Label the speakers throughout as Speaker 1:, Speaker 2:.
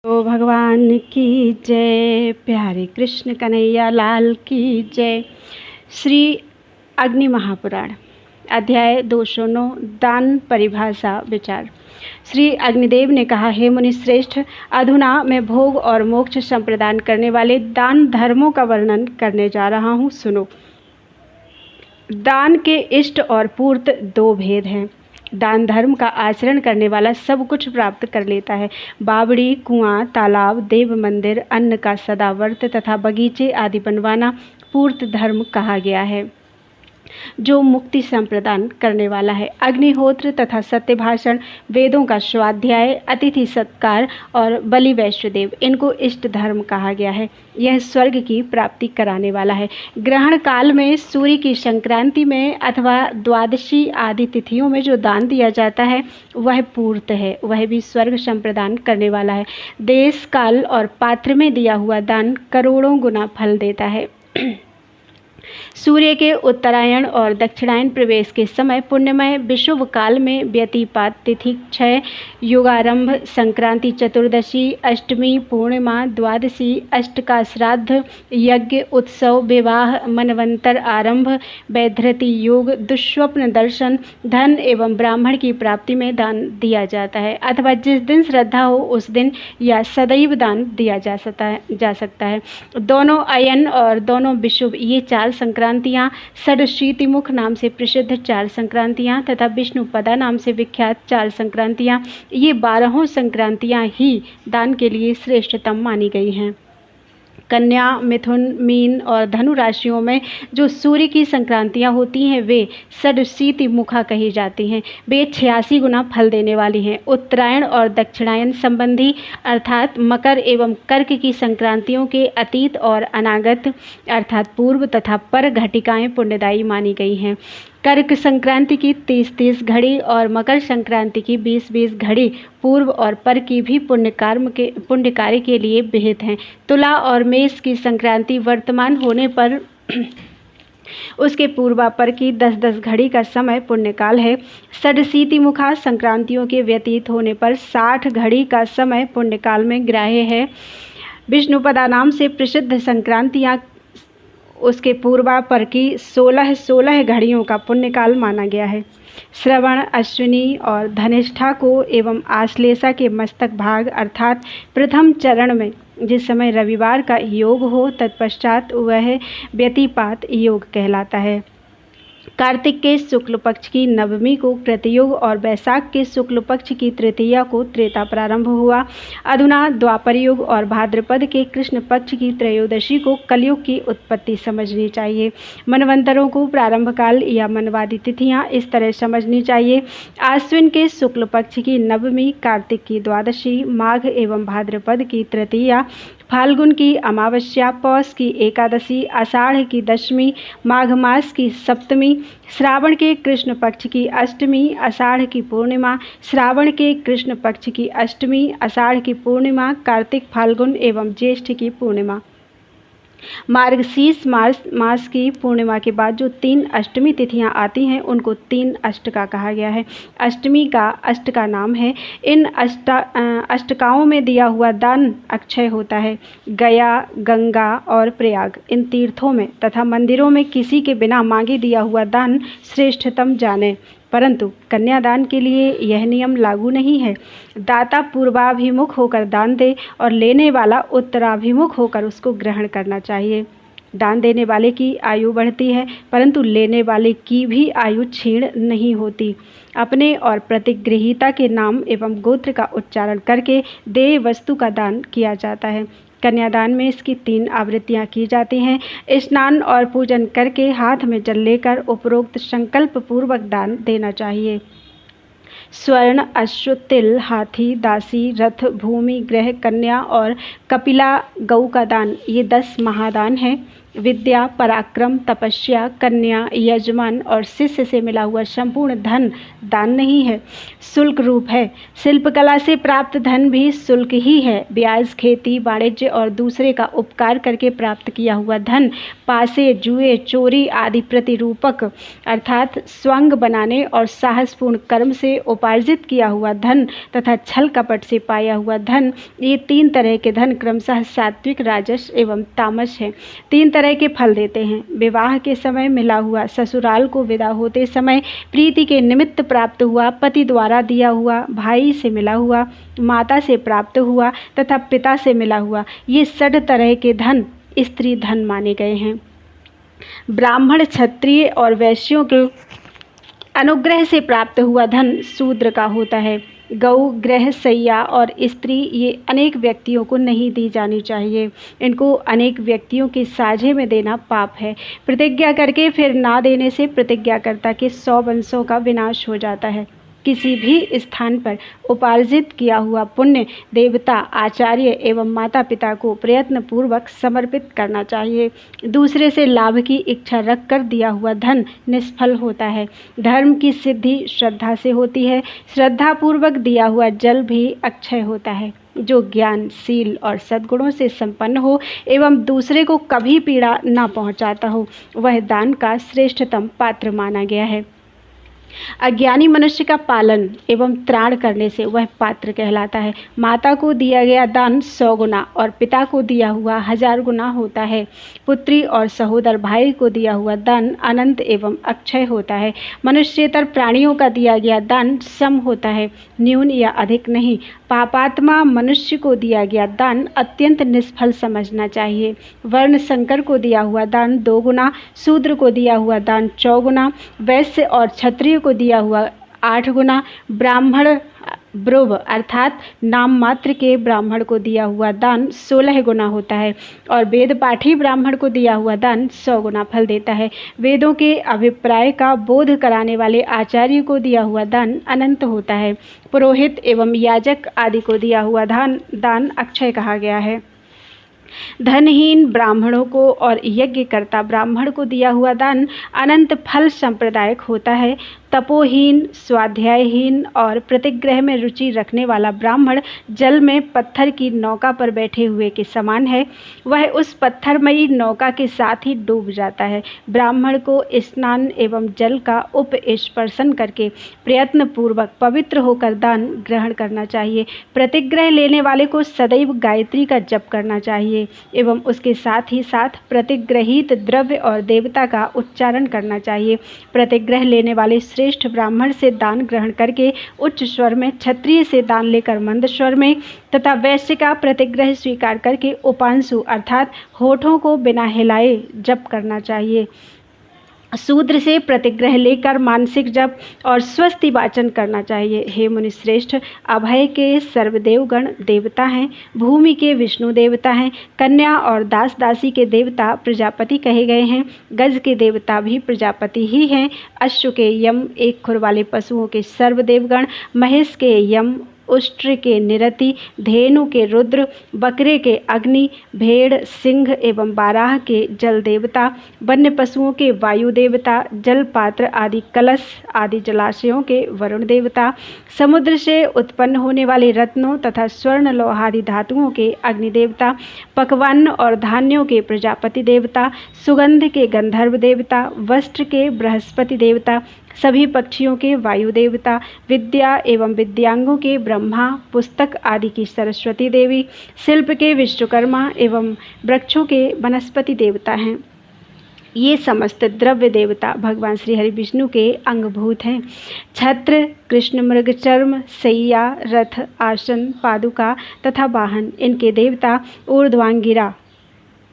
Speaker 1: तो भगवान की जय, प्यारे कृष्ण कन्हैया लाल की जय। श्री अग्नि महापुराण अध्याय 209 दान परिभाषा विचार। श्री अग्निदेव ने कहा, हे मुनि श्रेष्ठ, अधुना मैं भोग और मोक्ष संप्रदान करने वाले दान धर्मों का वर्णन करने जा रहा हूँ। सुनो। दान के इष्ट और पूर्त दो भेद हैं। दान धर्म का आचरण करने वाला सब कुछ प्राप्त कर लेता है। बावड़ी, कुआं, तालाब, देव मंदिर, अन्न का सदावर्त तथा बगीचे आदि बनवाना पूर्त धर्म कहा गया है, जो मुक्ति संप्रदान करने वाला है। अग्निहोत्र तथा सत्य भाषण, वेदों का स्वाध्याय, अतिथि सत्कार और बलि वैश्वदेव, इनको इष्ट धर्म कहा गया है। यह स्वर्ग की प्राप्ति कराने वाला है। ग्रहण काल में, सूर्य की संक्रांति में अथवा द्वादशी आदि तिथियों में जो दान दिया जाता है वह पूर्त है, वह भी स्वर्ग संप्रदान करने वाला है। देश, काल और पात्र में दिया हुआ दान करोड़ों गुना फल देता है। सूर्य के उत्तरायण और दक्षिणायन प्रवेश के समय, पुण्यमय विषुव काल में, व्यतिपात तिथि, क्षय, युगारंभ, संक्रांति, चतुर्दशी, अष्टमी, पूर्णिमा, द्वादशी, अष्टका श्राद्ध, यज्ञ, उत्सव, विवाह, मनवंतर आरंभ, वैधृति योग, दुष्स्वप्न दर्शन, धन एवं ब्राह्मण की प्राप्ति में दान दिया जाता है, अथवा जिस दिन श्रद्धा हो उस दिन या सदैव दान दिया जा सकता है। दोनों अयन और दोनों विषुव, ये चार संक्रांतियाँ, षडशीतिमुख नाम से प्रसिद्ध चार संक्रांतियाँ तथा विष्णुपदा नाम से विख्यात चार संक्रांतियाँ, ये 12 संक्रांतियाँ ही दान के लिए श्रेष्ठतम मानी गई हैं। कन्या, मिथुन, मीन और धनु राशियों में जो सूर्य की संक्रांतियाँ होती हैं वे षडशीतिमुखा कही जाती हैं। वे 86 गुना फल देने वाली हैं। उत्तरायण और दक्षिणायन संबंधी अर्थात मकर एवं कर्क की संक्रांतियों के अतीत और अनागत अर्थात पूर्व तथा पर घटिकाएँ पुण्यदायी मानी गई हैं। कर्क संक्रांति की 30-30 घड़ी और मकर संक्रांति की 20-20 घड़ी पूर्व और पर की भी पुण्य कार्य के लिए विहित हैं। तुला और मेष की संक्रांति वर्तमान होने पर उसके पूर्वापर की 10-10 घड़ी का समय पुण्यकाल है। षडशीतिमुखा संक्रांतियों के व्यतीत होने पर 60 घड़ी का समय पुण्यकाल में ग्राह्य है। विष्णुपदा नाम से प्रसिद्ध संक्रांतियाँ उसके पूर्वापर की 16 घड़ियों का पुण्यकाल माना गया है। श्रवण, अश्विनी और धनिष्ठा को एवं आश्लेषा के मस्तक भाग अर्थात प्रथम चरण में जिस समय रविवार का योग हो, तत्पश्चात वह व्यतिपात योग कहलाता है। कार्तिक के शुक्ल पक्ष की नवमी को कृतयुग और वैशाख के शुक्ल पक्ष की तृतीया को त्रेता प्रारंभ हुआ। अधुना द्वापर युग और भाद्रपद के कृष्ण पक्ष की त्रयोदशी को कलयुग की उत्पत्ति समझनी चाहिए। मनवंतरों को प्रारंभ काल या मनवादी तिथियां इस तरह समझनी चाहिए। आश्विन के शुक्ल पक्ष की नवमी, कार्तिक की द्वादशी, माघ एवं भाद्रपद की तृतीया, फाल्गुन की अमावस्या, पौष की एकादशी, आषाढ़ की दशमी, माघ मास की सप्तमी, श्रावण के कृष्ण पक्ष की अष्टमी, आषाढ़ की पूर्णिमा, श्रावण के कृष्ण पक्ष की अष्टमी, आषाढ़ की पूर्णिमा, कार्तिक, फाल्गुन एवं ज्येष्ठ की पूर्णिमा। मार्गशीर्ष मास की पूर्णिमा के बाद जो 3 अष्टमी तिथियां आती हैं उनको 3 अष्टका कहा गया है। अष्टमी का अष्ट का नाम है। इन अष्टकाओं में दिया हुआ दान अक्षय होता है। गया, गंगा और प्रयाग, इन तीर्थों में तथा मंदिरों में किसी के बिना मांगे दिया हुआ दान श्रेष्ठतम जाने, परंतु कन्यादान के लिए यह नियम लागू नहीं है। दाता पूर्वाभिमुख होकर दान दे और लेने वाला उत्तराभिमुख होकर उसको ग्रहण करना चाहिए। दान देने वाले की आयु बढ़ती है, परंतु लेने वाले की भी आयु क्षीण नहीं होती। अपने और प्रतिगृहीता के नाम एवं गोत्र का उच्चारण करके देय वस्तु का दान किया जाता है। कन्यादान में इसकी 3 आवृत्तियाँ की जाती हैं। स्नान और पूजन करके हाथ में जल लेकर उपरोक्त संकल्प पूर्वक दान देना चाहिए। स्वर्ण, अश्व, तिल, हाथी, दासी, रथ, भूमि, गृह, कन्या और कपिला गऊ का दान, ये 10 महादान हैं। विद्या, पराक्रम, तपस्या, कन्या, यजमान और शिष्य से मिला हुआ संपूर्ण धन दान नहीं है, शुल्क रूप है। शिल्पकला से प्राप्त धन भी शुल्क ही है। ब्याज, खेती, वाणिज्य और दूसरे का उपकार करके प्राप्त किया हुआ धन, पासे, जुए, चोरी आदि प्रतिरूपक अर्थात स्वंग बनाने और साहसपूर्ण कर्म से उपार्जित किया हुआ धन तथा छल कपट से पाया हुआ धन, ये 3 तरह के धन क्रमशः सात्विक, राजस एवं तामस हैं। 3 तरह के फल देते हैं। विवाह के समय मिला हुआ, ससुराल को विदा होते समय प्रीति के निमित्त प्राप्त हुआ, पति द्वारा दिया हुआ, भाई से मिला हुआ, माता से प्राप्त हुआ तथा पिता से मिला हुआ, ये 6 तरह के धन स्त्री धन माने गए हैं। ब्राह्मण, क्षत्रिय और वैश्यों के अनुग्रह से प्राप्त हुआ धन शूद्र का होता है। गौ, गृह, शैया और स्त्री ये अनेक व्यक्तियों को नहीं दी जानी चाहिए। इनको अनेक व्यक्तियों के साझे में देना पाप है। प्रतिज्ञा करके फिर ना देने से प्रतिज्ञाकर्ता के 100 वंशों का विनाश हो जाता है। किसी भी स्थान पर उपार्जित किया हुआ पुण्य देवता, आचार्य एवं माता पिता को प्रयत्न पूर्वक समर्पित करना चाहिए। दूसरे से लाभ की इच्छा रखकर दिया हुआ धन निष्फल होता है। धर्म की सिद्धि श्रद्धा से होती है। श्रद्धा पूर्वक दिया हुआ जल भी अक्षय होता है। जो ज्ञान, शील और सद्गुणों से संपन्न हो एवं दूसरे को कभी पीड़ा न पहुंचाता हो, वह दान का श्रेष्ठतम पात्र माना गया है। अज्ञानी मनुष्य का पालन एवं त्राण करने से वह पात्र कहलाता है। माता को दिया गया दान 100 गुना और पिता को दिया हुआ 1000 गुना होता है। पुत्री और सहोदर भाई को दिया हुआ दान अनंत एवं अक्षय होता है। मनुष्येतर प्राणियों का दिया गया दान सम होता है, न्यून या अधिक नहीं। पापात्मा मनुष्य को दिया गया दान अत्यंत निष्फल समझना चाहिए। वर्ण संकर को दिया हुआ दान 2 गुना, शूद्र को दिया हुआ दान 4 गुना, वैश्य और क्षत्रिय को दिया हुआ 8 गुना, ब्राह्मण ब्रुव अर्थात नाम मात्र के ब्राह्मण को दिया हुआ दान 16 गुना होता है और वेद पाठी ब्राह्मण को दिया हुआ दान 100 गुना फल देता है। वेदों के अभिप्राय का बोध कराने वाले आचार्य को दिया हुआ दान अनंत होता है। पुरोहित एवं याजक आदि को दिया हुआ दान अक्षय कहा गया है। धनहीन ब्राह्मणों को और यज्ञकर्ता ब्राह्मण को दिया हुआ दान अनंत फल संप्रदायक होता है। तपोहीन, स्वाध्यायहीन और प्रतिग्रह में रुचि रखने वाला ब्राह्मण जल में पत्थर की नौका पर बैठे हुए के समान है। वह उस पत्थरमयी नौका के साथ ही डूब जाता है। ब्राह्मण को स्नान एवं जल का उपस्पर्शन करके प्रयत्न पूर्वक पवित्र होकर दान ग्रहण करना चाहिए। प्रतिग्रह लेने वाले को सदैव गायत्री का जप करना चाहिए एवं उसके साथ ही साथ प्रतिग्रहित द्रव्य और देवता का उच्चारण करना चाहिए। प्रतिग्रह लेने वाले श्रेष्ठ ब्राह्मण से दान ग्रहण करके उच्च स्वर में, क्षत्रिय से दान लेकर मंद स्वर में तथा वैश्य का प्रतिग्रह स्वीकार करके उपांशु अर्थात होठों को बिना हिलाए जप करना चाहिए। शूद्र से प्रतिग्रह लेकर मानसिक जप और स्वस्ति वाचन करना चाहिए। हे मुनि श्रेष्ठ, अभय के सर्वदेवगण देवता हैं, भूमि के विष्णु देवता हैं, कन्या और दास दासी के देवता प्रजापति कहे गए हैं, गज के देवता भी प्रजापति ही हैं, अश्व के यम, एक खुर वाले पशुओं के सर्वदेवगण, महेश के यम, उष्ट्र के निरति, धेनु के रुद्र, बकरे के अग्नि, भेड़, सिंह एवं बाराह के जल देवता, वन्य पशुओं के वायु देवता, जल पात्र आदि कलश आदि जलाशयों के वरुण देवता, समुद्र से उत्पन्न होने वाले रत्नों तथा स्वर्ण लोहादि धातुओं के अग्नि देवता, पकवान और धान्यों के प्रजापति देवता, सुगंध के गंधर्व देवता, वस्त्र के बृहस्पति देवता, सभी पक्षियों के वायु देवता, विद्या एवं विद्यांगों के ब्रह्मा, पुस्तक आदि की सरस्वती देवी, शिल्प के विश्वकर्मा एवं वृक्षों के वनस्पति देवता हैं। ये समस्त द्रव्य देवता भगवान श्री हरि विष्णु के अंगभूत हैं। छत्र, कृष्ण मृग चर्म, सैया, रथ, आसन, पादुका तथा वाहन इनके देवता ऊर्ध्वांगिरा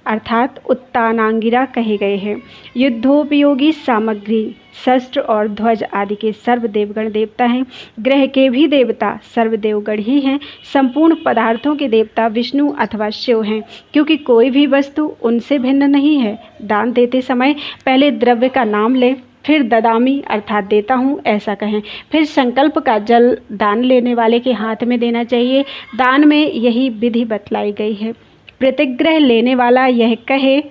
Speaker 1: अर्थात उत्तानांगिरा कहे गए हैं। युद्धोपयोगी सामग्री, शस्त्र और ध्वज आदि के सर्व देवगण देवता हैं। ग्रह के भी देवता सर्वदेवगण ही हैं। संपूर्ण पदार्थों के देवता विष्णु अथवा शिव हैं, क्योंकि कोई भी वस्तु उनसे भिन्न नहीं है। दान देते समय पहले द्रव्य का नाम लें, फिर ददामी अर्थात देता हूँ ऐसा कहें, फिर संकल्प का जल दान लेने वाले के हाथ में देना चाहिए। दान में यही विधि बतलाई गई है। प्रतिग्रह लेने वाला यह कहे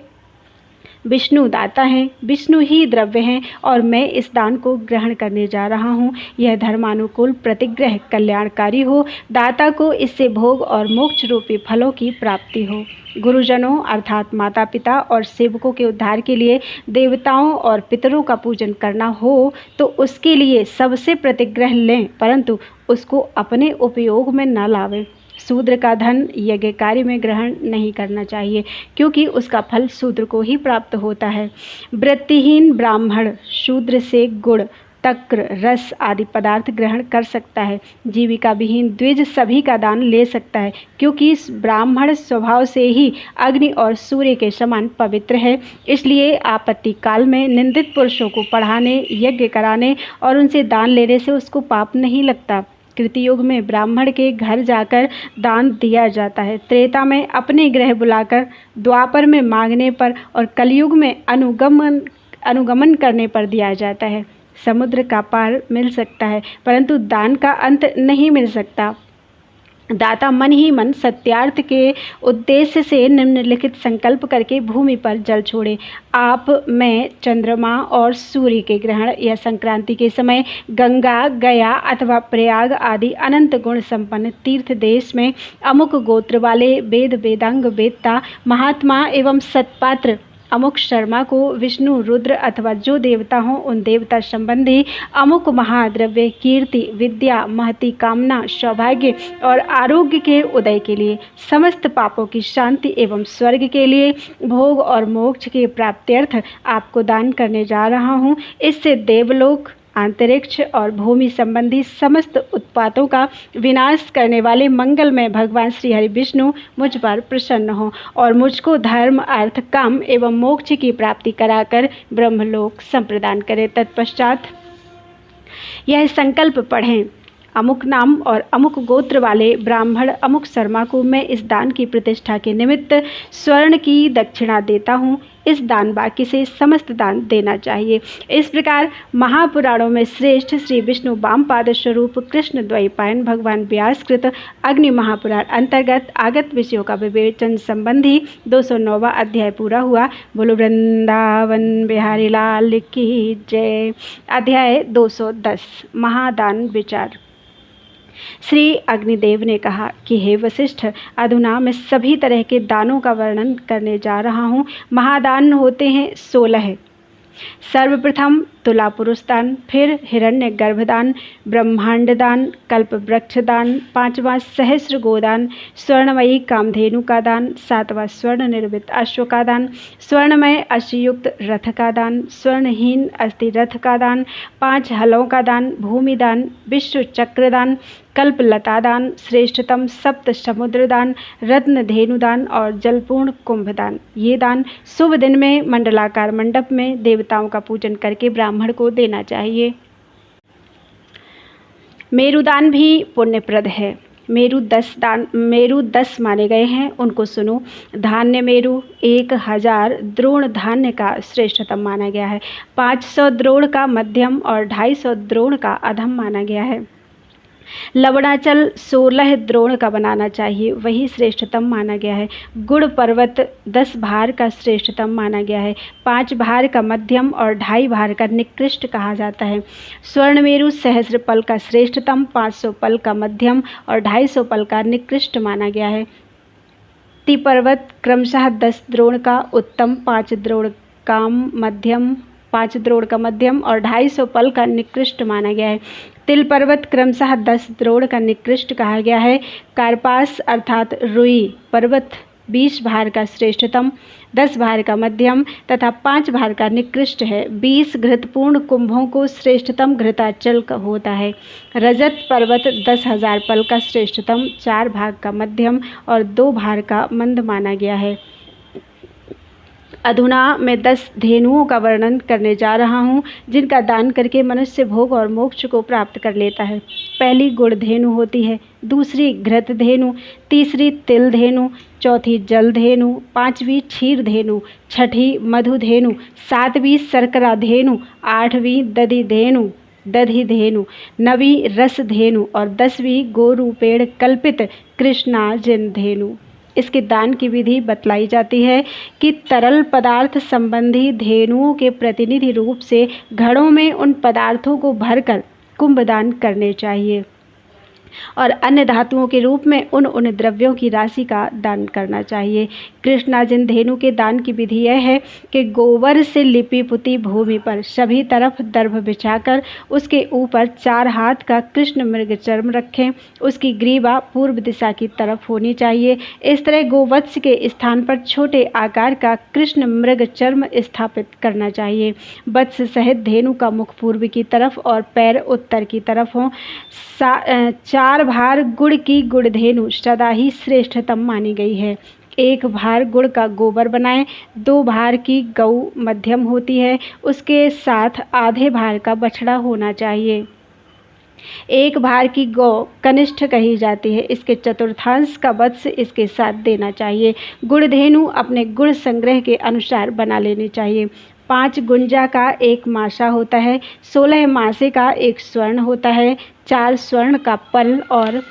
Speaker 1: विष्णु दाता हैं, विष्णु ही द्रव्य हैं और मैं इस दान को ग्रहण करने जा रहा हूँ। यह धर्मानुकूल प्रतिग्रह कल्याणकारी हो, दाता को इससे भोग और मोक्ष रूपी फलों की प्राप्ति हो। गुरुजनों अर्थात माता पिता और सेवकों के उद्धार के लिए देवताओं और पितरों का पूजन करना हो तो उसके लिए सबसे प्रतिग्रह लें, परंतु उसको अपने उपयोग में न लावें। शूद्र का धन यज्ञ कार्य में ग्रहण नहीं करना चाहिए, क्योंकि उसका फल शूद्र को ही प्राप्त होता है। वृत्तिहीन ब्राह्मण शूद्र से गुड़, तक्र, रस आदि पदार्थ ग्रहण कर सकता है। जीविका विहीन द्विज सभी का दान ले सकता है, क्योंकि ब्राह्मण स्वभाव से ही अग्नि और सूर्य के समान पवित्र है। इसलिए आपत्ति काल में निंदित पुरुषों को पढ़ाने, यज्ञ कराने और उनसे दान लेने से उसको पाप नहीं लगता। कृतयुग में ब्राह्मण के घर जाकर दान दिया जाता है, त्रेता में अपने गृह बुलाकर, द्वापर में मांगने पर और कलयुग में अनुगमन करने पर दिया जाता है। समुद्र का पार मिल सकता है, परंतु दान का अंत नहीं मिल सकता। दाता मन ही मन सत्यार्थ के उद्देश्य से निम्नलिखित संकल्प करके भूमि पर जल छोड़े। आप, मैं, चंद्रमा और सूर्य के ग्रहण या संक्रांति के समय गंगा, गया अथवा प्रयाग आदि अनंत गुण संपन्न तीर्थ देश में अमुक गोत्र वाले वेद वेदांग वेदता महात्मा एवं सत्पात्र अमुक शर्मा को विष्णु, रुद्र अथवा जो देवता हों उन देवता संबंधी अमुक महाद्रव्य, कीर्ति, विद्या, महती कामना, सौभाग्य और आरोग्य के उदय के लिए, समस्त पापों की शांति एवं स्वर्ग के लिए, भोग और मोक्ष के प्राप्त्यर्थ आपको दान करने जा रहा हूँ। इससे देवलोक, अंतरिक्ष और भूमि संबंधी समस्त उत्पातों का विनाश करने वाले मंगलमय भगवान श्री हरि विष्णु मुझ पर प्रसन्न हो और मुझको धर्म, अर्थ, काम एवं मोक्ष की प्राप्ति कराकर ब्रह्मलोक संप्रदान करें। तत्पश्चात यह संकल्प पढ़ें। अमुक नाम और अमुक गोत्र वाले ब्राह्मण अमुक शर्मा को मैं इस दान की प्रतिष्ठा के निमित्त स्वर्ण की दक्षिणा देता हूँ। इस दान बाकी से समस्त दान देना चाहिए। इस प्रकार महापुराणों में श्रेष्ठ श्री विष्णु वामपाद स्वरूप कृष्ण द्वैपायन भगवान व्यासकृत अग्नि महापुराण अंतर्गत आगत विषयों का विवेचन संबंधी 209वां अध्याय पूरा हुआ। बोलो वृंदावन बिहारी लाल की जय। अध्याय 210 महादान विचार। श्री अग्निदेव ने कहा कि हे वशिष्ठ, अधुना मैं सभी तरह के दानों का वर्णन करने जा रहा हूँ। महादान होते हैं 16। सर्वप्रथम तुला पुरुष दान, फिर हिरण्य गर्भदान, ब्रह्मांड दान, कल्प वृक्ष दान, 5वां सहस्र गोदान, स्वर्णमयी कामधेनु का दान, 7वां स्वर्ण निर्मित अश्व का दान, स्वर्णमय अश्वयुक्त रथ का दान, स्वर्णहीन अस्थि रथ का दान, 5 हलों का दान, भूमि दान, विश्व चक्र दान, कल्पलता दान, श्रेष्ठतम सप्त समुद्र दान, रत्न धेनु दान और जलपूर्ण कुंभ दान। ये दान शुभ दिन में मंडलाकार मंडप में देवताओं का पूजन करके ब्राह्मण को देना चाहिए। मेरुदान भी पुण्यप्रद है। मेरु 10 माने गए हैं, उनको सुनो। धान्य मेरु 1000 द्रोण धान्य का श्रेष्ठतम माना गया है। 500 द्रोण का मध्यम और 250 द्रोण का अधम माना गया है। लवणाचल 16 द्रोण का बनाना चाहिए, वही श्रेष्ठतम माना गया है। गुड़ पर्वत 10 भार का श्रेष्ठतम माना गया है। 5 भार का मध्यम और 2.5 भार का निकृष्ट कहा जाता है। स्वर्णमेरु सहस्र पल का श्रेष्ठतम, 500 पल का मध्यम और 250 पल का निकृष्ट माना गया है। तिपर्वत क्रमशः 10 द्रोण का उत्तम, 5 द्रोण का मध्यम और 250 पल का निकृष्ट माना गया है। तिल पर्वत क्रमशः 10 द्रोण का निकृष्ट कहा गया है। कार्पास अर्थात रुई पर्वत 20 भार का श्रेष्ठतम, 10 भार का मध्यम तथा 5 भार का निकृष्ट है। 20 घृतपूर्ण कुंभों को श्रेष्ठतम घृताचल का होता है। रजत पर्वत 10,000 पल का श्रेष्ठतम, 4 भाग का मध्यम और 2 भार का मंद माना गया है। अधुना मैं 10 धेनुओं का वर्णन करने जा रहा हूँ, जिनका दान करके मनुष्य भोग और मोक्ष को प्राप्त कर लेता है। पहली गुड़ धेनु होती है, दूसरी घृत धेनु, तीसरी तिल धेनु, चौथी जल धेनु, 5वीं क्षीर धेनु, 6ठी मधु धेनु, 7वीं शर्करा धेनु, 8वीं दधि धेनु, 9वीं रस धेनु और 10वीं गोरूपेण कल्पित कृष्णाजिन धेनु। इसके दान की विधि बतलाई जाती है कि तरल पदार्थ संबंधी धेनुओं के प्रतिनिधि रूप से घड़ों में उन पदार्थों को भरकर कुंभदान करने चाहिए और अन्य धातुओं के रूप में उन द्रव्यों की राशि का दान करना चाहिए। कृष्णाजिन धेनु के दान की विधि यह है कि गोबर से लिपी पुती भूमि पर सभी तरफ दर्भ बिछाकर उसके ऊपर 4 हाथ का कृष्ण मृग चर्म रखें। उसकी ग्रीवा पूर्व दिशा की तरफ होनी चाहिए। इस तरह गोवत्स के स्थान पर छोटे आकार का कृष्ण मृग चर्म स्थापित करना चाहिए। वत्स सहित धेनु का मुख पूर्व की तरफ और पैर उत्तर की तरफ हों। 4 भार गुड़ की गुड़धेनु सदा ही श्रेष्ठतम मानी गई है। 1 भार गुड़ का गोबर बनाएं। 2 भार की गऊ मध्यम होती है, उसके साथ आधे भार का बछड़ा होना चाहिए। 1 भार की गौ कनिष्ठ कही जाती है, इसके चतुर्थांश का वत्स इसके साथ देना चाहिए। गुड़धेनु अपने गुण संग्रह के अनुसार बना लेनी चाहिए। 5 गुंजा का 1 मासा होता है, 16 मासे का 1 स्वर्ण होता है, 4 स्वर्ण का पल और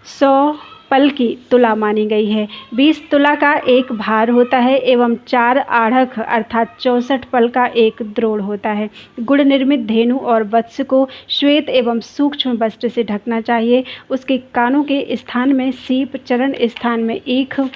Speaker 1: 100 पल की तुला मानी गई है। 20 तुला का 1 भार होता है एवं 4 आढ़क अर्थात 64 पल का 1 द्रोण होता है। गुड़ निर्मित धेनु और वत्स को श्वेत एवं सूक्ष्म वस्त्र से ढकना चाहिए। उसके कानों के स्थान में सीप, चरण स्थान में ईख,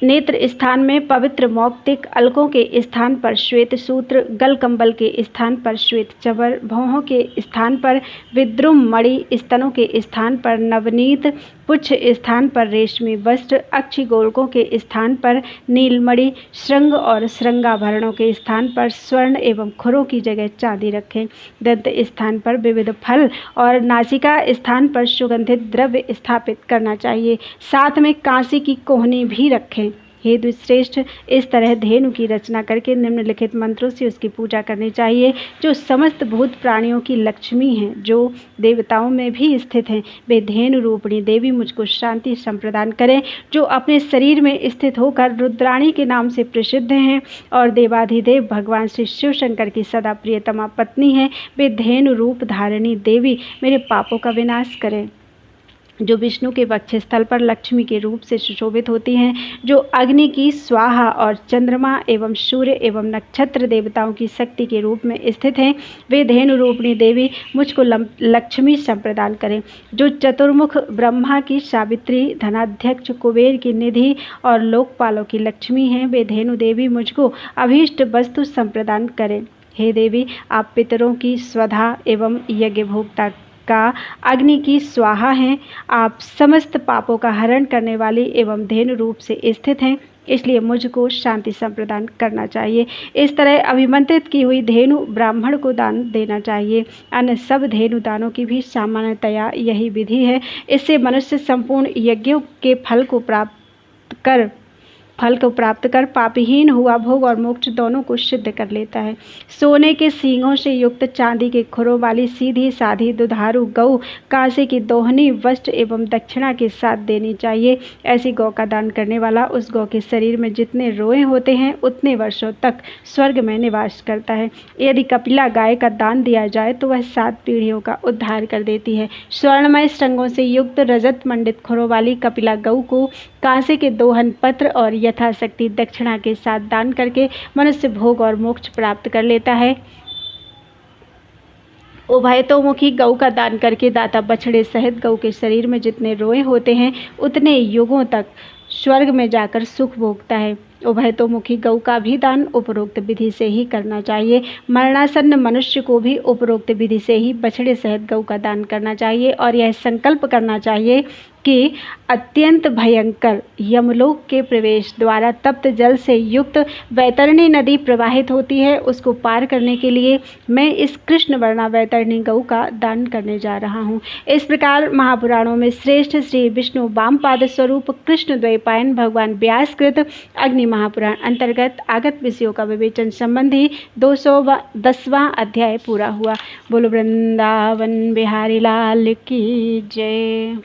Speaker 1: नेत्र स्थान में पवित्र मौक्तिक, अलकों के स्थान पर श्वेत सूत्र, गल कंबल के स्थान पर श्वेत चबर, भौहों के स्थान पर विद्रुम मणि, स्तनों के स्थान पर नवनीत, पुच्छ स्थान पर रेशमी वस्त्र, अक्षि गोलकों के स्थान पर नीलमणि, श्रृंग और श्रृंगाभरणों के स्थान पर स्वर्ण एवं खुरों की जगह चांदी रखें। दंत स्थान पर विविध फल और नासिका स्थान पर सुगंधित द्रव्य स्थापित करना चाहिए। साथ में कांसी की कोहनी भी रखें। हे द्विश्रेष्ठ, इस तरह धेनु की रचना करके निम्नलिखित मंत्रों से उसकी पूजा करनी चाहिए, जो समस्त भूत प्राणियों की लक्ष्मी हैं, जो देवताओं में भी स्थित हैं। वे धेनु रूपिणी देवी मुझको शांति संप्रदान करें, जो अपने शरीर में स्थित होकर रुद्राणी के नाम से प्रसिद्ध हैं और देवाधिदेव भगवान श्री शिव शंकर की सदा प्रियतमा पत्नी हैं। वे धेनु रूप धारिणी देवी मेरे पापों का विनाश करें, जो विष्णु के वक्षस्थल पर लक्ष्मी के रूप से सुशोभित होती हैं, जो अग्नि की स्वाहा और चंद्रमा एवं सूर्य एवं नक्षत्र देवताओं की शक्ति के रूप में स्थित हैं। वे धेनु रूपिणी देवी मुझको लक्ष्मी संप्रदान करें, जो चतुर्मुख ब्रह्मा की सावित्री, धनाध्यक्ष कुबेर की निधि और लोकपालों की लक्ष्मी हैं। वे धेनु देवी मुझको अभीष्ट वस्तु संप्रदान करें। हे देवी, आप पितरों की स्वधा एवं यज्ञ भोक्ता का अग्नि की स्वाहा हैं। आप समस्त पापों का हरण करने वाली एवं धेनु रूप से स्थित हैं, इसलिए मुझको शांति संप्रदान करना चाहिए। इस तरह अभिमंत्रित की हुई धेनु ब्राह्मण को दान देना चाहिए। अन्य सब धेनु दानों की भी सामान्यतया यही विधि है। इससे मनुष्य संपूर्ण यज्ञों के फल को प्राप्त कर पापहीन हुआ भोग और मोक्ष दोनों को सिद्ध कर लेता है। सोने के सींगों से युक्त, चांदी के खुरों वाली सीधी साधी दुधारू गऊ कांसे की दोहनी वस्त्र एवं दक्षिणा के साथ देनी चाहिए। ऐसी गौ का दान करने वाला उस गौ के शरीर में जितने रोए होते हैं उतने वर्षों तक स्वर्ग में निवास करता है। यदि कपिला गाय का दान दिया जाए तो वह 7 पीढ़ियों का उद्धार कर देती है। स्वर्णमय श्रृंगों से युक्त रजत मंडित खुरों वाली कपिला गऊ को कांसे के दोहन पत्र और यथाशक्ति दक्षिणा के साथ दान करके मनुष्य भोग और मोक्ष प्राप्त कर लेता है। उभयतोमुखी गौ का दान करके दाता बछड़े सहित गौ के शरीर में जितने रोए होते हैं उतने युगों तक स्वर्ग में जाकर सुख भोगता है। उभयतोमुखी गौ का भी दान उपरोक्त विधि से ही करना चाहिए। मरणासन्न मनुष्य को भी उपरोक्त विधि से ही बछड़े सहित गौ का दान करना चाहिए और यह संकल्प करना चाहिए कि अत्यंत भयंकर यमलोक के प्रवेश द्वारा तप्त जल से युक्त वैतरणी नदी प्रवाहित होती है, उसको पार करने के लिए मैं इस कृष्ण वर्णा वैतरणी गौ का दान करने जा रहा हूँ। इस प्रकार महापुराणों में श्रेष्ठ श्री विष्णु वामपाद स्वरूप कृष्ण द्वैपायन भगवान व्यासकृत अग्नि महापुराण अंतर्गत आगत विषयों का विवेचन संबंधी 210वां अध्याय पूरा हुआ। बोलो वृंदावन बिहारी लाल की जय।